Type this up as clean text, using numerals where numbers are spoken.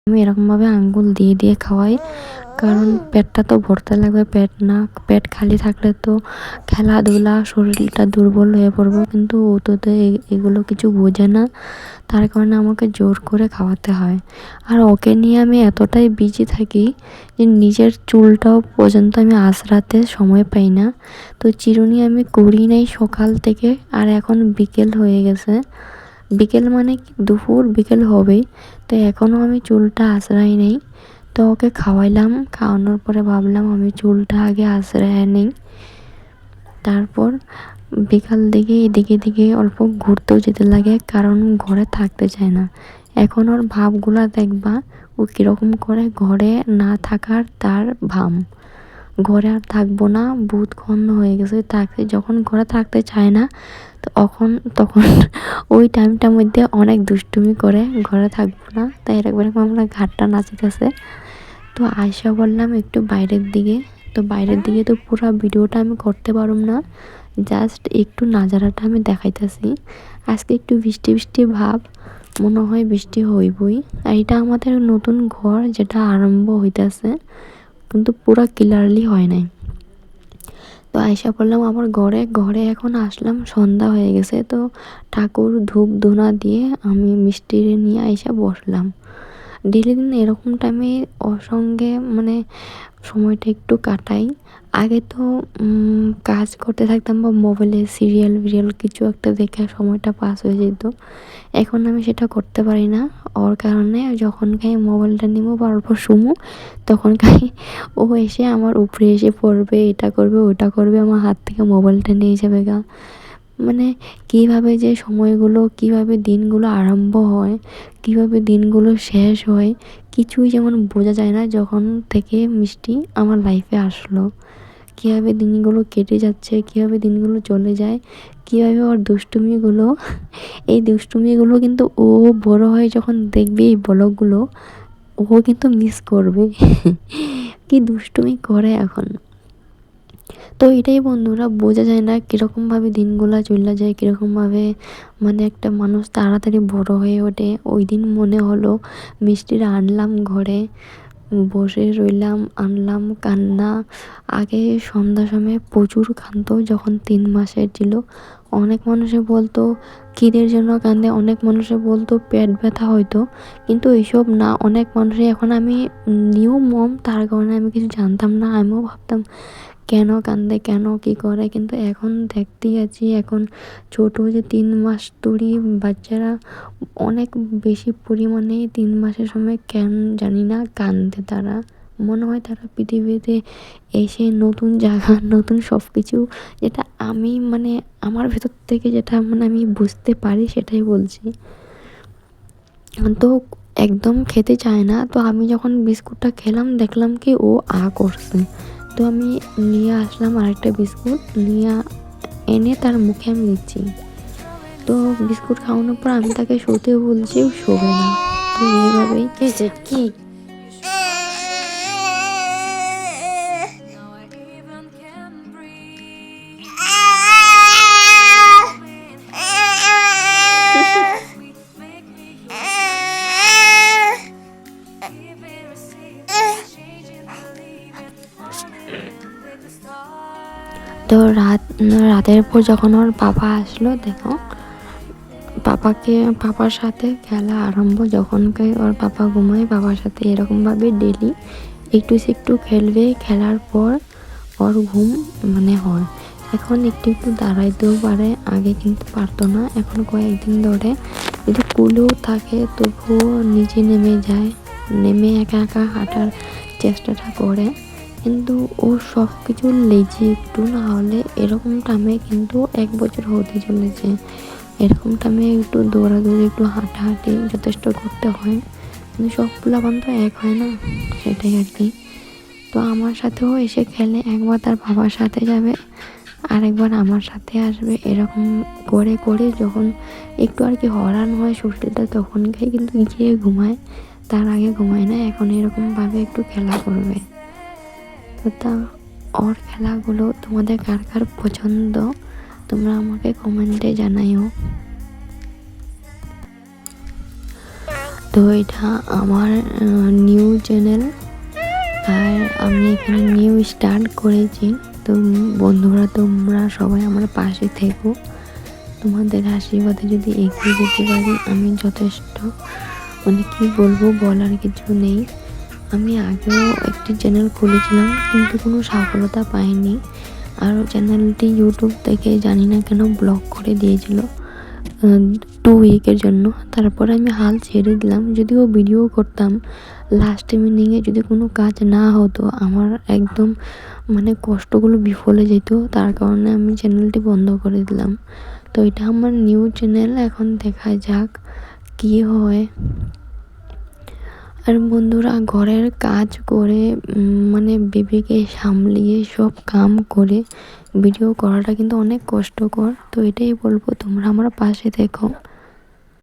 আমি এরকমভাবে আঙ্গুল দিয়ে দিয়ে খাওয়াই, কারণ পেটটা তো ভরতে লাগবে। পেট খালি থাকলে তো খেলাধুলা শরীরটা দুর্বল হয়ে পড়বো, কিন্তু ও তো এগুলো কিছু বোঝে না। তার কারণে আমাকে জোর করে খাওয়াতে হয়। আর ওকে নিয়ে আমি এতটাই বিজি থাকি যে নিজের চুলটাও পর্যন্ত আমি আঁচড়াতে সময় পাই না। তো চিরুনি আমি করি নাই সকাল থেকে, আর এখন বিকেল হয়ে গেছে। বিকেল মানে কি দুপুর বিকেল হবেই, তো এখনও আমি চুলটা আঁচড়াই নেই। তো ওকে খাওয়াইলাম, খাওয়ানোর পরে ভাবলাম আমি চুলটা আগে আঁচড়াই নিই। তারপর বিকাল দিকে এদিকে এদিকে অল্প ঘুরতেও যেতে লাগে, কারণ ঘরে থাকতে চায় না। এখন ওর ভাবগুলা দেখবা, ও কীরকম করে ঘরে না থাকার তার ভাম। ঘরে আর থাকবো না, বহুত ক্ষণ হয়ে গেছে থাকতে, যখন ঘরে থাকতে চায় না তখন ওই টাইমটার মধ্যে অনেক দুষ্টুমি করে, ঘরে থাকবো না, তাই এরকম আমরা ঘাটটা নাচিতেছে। তো আয়সা বললাম একটু বাইরের দিকে। তো বাইরের দিকে তো পুরো ভিডিওটা আমি করতে পারুম না, জাস্ট একটু নাজারাটা আমি দেখাইতেছি। আজকে একটু বৃষ্টি বৃষ্টি ভাব, মনে হয় বৃষ্টি হইবই। আর এটা আমাদের নতুন ঘর যেটা আরম্ভ হইতেছে, কিন্তু পুরো ক্লিয়ারলি হয় নাই। তো আয়সা বললাম আমার ঘরে এখন আসলাম, সন্ধ্যা হয়ে গেছে। তো ঠাকুর ধূপ ধুনা দিয়ে আমি মিষ্টি নিয়ে আয়সা বসলাম। ডেলি দিন এরকম টাইমে ওর সঙ্গে মানে সময়টা একটু কাটাই। আগে তো কাজ করতে থাকতাম বা মোবাইলে সিরিয়াল কিছু একটা দেখে সময়টা পাস হয়ে যেত। এখন আমি সেটা করতে পারি না। ওর কারণে যখন খাই মোবাইলটা নিবো বা অল্প শুমো, তখন খাই ও এসে আমার উপরে এসে পড়বে, এটা করবে ওটা করবে, আমার হাত থেকে মোবাইলটা নিয়ে যাবে গা। মানে কীভাবে যে সময়গুলো, কীভাবে দিনগুলো আরম্ভ হয়, কীভাবে দিনগুলো শেষ হয়, কিছুই যেমন বোঝা যায় না যখন থেকে মিষ্টি আমার লাইফে আসলো। কীভাবে দিনগুলো কেটে যাচ্ছে, কীভাবে দিনগুলো চলে যায়, কীভাবে ওর দুষ্টুমিগুলো এই দুষ্টুমিগুলো কিন্তু ও বড় হয়ে যখন দেখবে এই ব্লগগুলো, ও কিন্তু মিস করবে কি দুষ্টুমি করে এখন। তো এটাই বন্ধুরা, বোঝা যায় না কীরকমভাবে দিনগুলো চলে যায়, কীরকমভাবে মানে একটা মানুষ তাড়াতাড়ি বড় হয়ে ওঠে। ওই দিন মনে হলো মিষ্টিরা আনলাম ঘরে, বসে রইলাম, আনলাম, কান্না। আগে সন্ধ্যার সময় প্রচুর কাঁদতো যখন 3 মাসের ছিল। অনেক মানুষে বলতো খিদের জন্য কাঁদে, অনেক মানুষে বলতো পেট ব্যথা হয়তো, কিন্তু এইসব না। অনেক মানুষে এখন আমি নিউ মম, তার কারণে আমি কিছু জানতাম না। আমিও ভাবতাম কেন কান্দে, কেন কী করে, কিন্তু এখন দেখতেই আছি এখন ছোটো যে 3 মাস তরি বাচ্চারা অনেক বেশি পরিমাণে 3 মাসের সময় কেন জানি না কান্দে তারা। মনে হয় তারা পৃথিবীতে এসে নতুন জায়গা, নতুন সব কিছু, যেটা আমি মানে আমার ভেতর থেকে যেটা মানে আমি বুঝতে পারি সেটাই বলছি। তো একদম খেতে চায় না। তো আমি যখন বিস্কুটটা খেলাম দেখলাম কি ও করছে। তো আমি নিয়ে আসলাম আরেকটা বিস্কুট, নিয়ে এনে তার মুখে আমি দিচ্ছি। তো বিস্কুট খাওয়ানোর পর আমি তাকে শুতে বলছি, ও শোবে না। তো এইভাবেই কি তো রাতের পর যখন ওর বাবা আসলো, দেখো পাপার সাথে খেলা আরম্ভ। যখন ওর পাপা ঘুমায়, বাবার সাথে এরকমভাবে ডেলি একটু খেলবে, খেলার পর ওর ঘুম মানে হয়। এখন একটু দাঁড়াইতেও পারে, আগে কিন্তু পারতো না। এখন কয়েকদিন ধরে যদি কুলেও থাকে তবুও নিচে নেমে যায়, নেমে একা একা হাঁটার চেষ্টাটা করে। কিন্তু ও সব কিছু লেজি, একটু না হলে এরকম টাইমে কিন্তু 1 বছর হতে চলেছে, এরকম টাইমে একটু দৌড়াদৌড়ি, একটু হাঁটাহাঁটি যথেষ্ট করতে হয়। কিন্তু সবগুলো তো এক হয় না, সেটাই আর কি। তো আমার সাথেও এসে খেলে, একবার তার বাবার সাথে যাবে, আরেকবার আমার সাথে আসবে। এরকম করে করে যখন একটু আর কি হরান হয় শরীরটা, তখন কিন্তু গিয়ে ঘুমায়, তার আগে ঘুমায় না। এখন এরকমভাবে একটু খেলা করবে। তো তা ওর খেলাগুলো তোমাদের কার কার পছন্দ, তোমরা আমাকে কমেন্টে জানাইও। তো এটা আমার নিউ চ্যানেল, আর আমি এখানে নিউ স্টার্ট করেছি। তো বন্ধুরা, তোমরা সবাই আমার পাশে থেকো, তোমাদের আশীর্বাদে যদি এগিয়ে যেতে পারি আমি যথেষ্ট। মানে কি বলবো, বলার কিছু নেই। আমি আগেও একটি চ্যানেল খুলেছিলাম কিন্তু কোনো সফলতা পাইনি, আর চ্যানেলটি ইউটিউব থেকে জানি না কেন ব্লক করে দিয়েছিল 2 উইকের জন্য। তারপর আমি হাল ছেড়ে দিলাম, যদিও ভিডিও করতাম। লাস্ট মিনিংয়ে যদি কোনো কাজ না হতো, আমার একদম মানে কষ্টগুলো বিফলে যেত, তার কারণে আমি চ্যানেলটি বন্ধ করে দিলাম। তো এটা আমার নিউ চ্যানেল, এখন দেখা যাক কি হয়। আর বন্ধুরা, ঘরের কাজ করে মানে বেবিকে সামলিয়ে সব কাম করে ভিডিও করাটা কিন্তু অনেক কষ্টকর। তো এটাই বলবো, তোমরা আমার পাশে থেকো।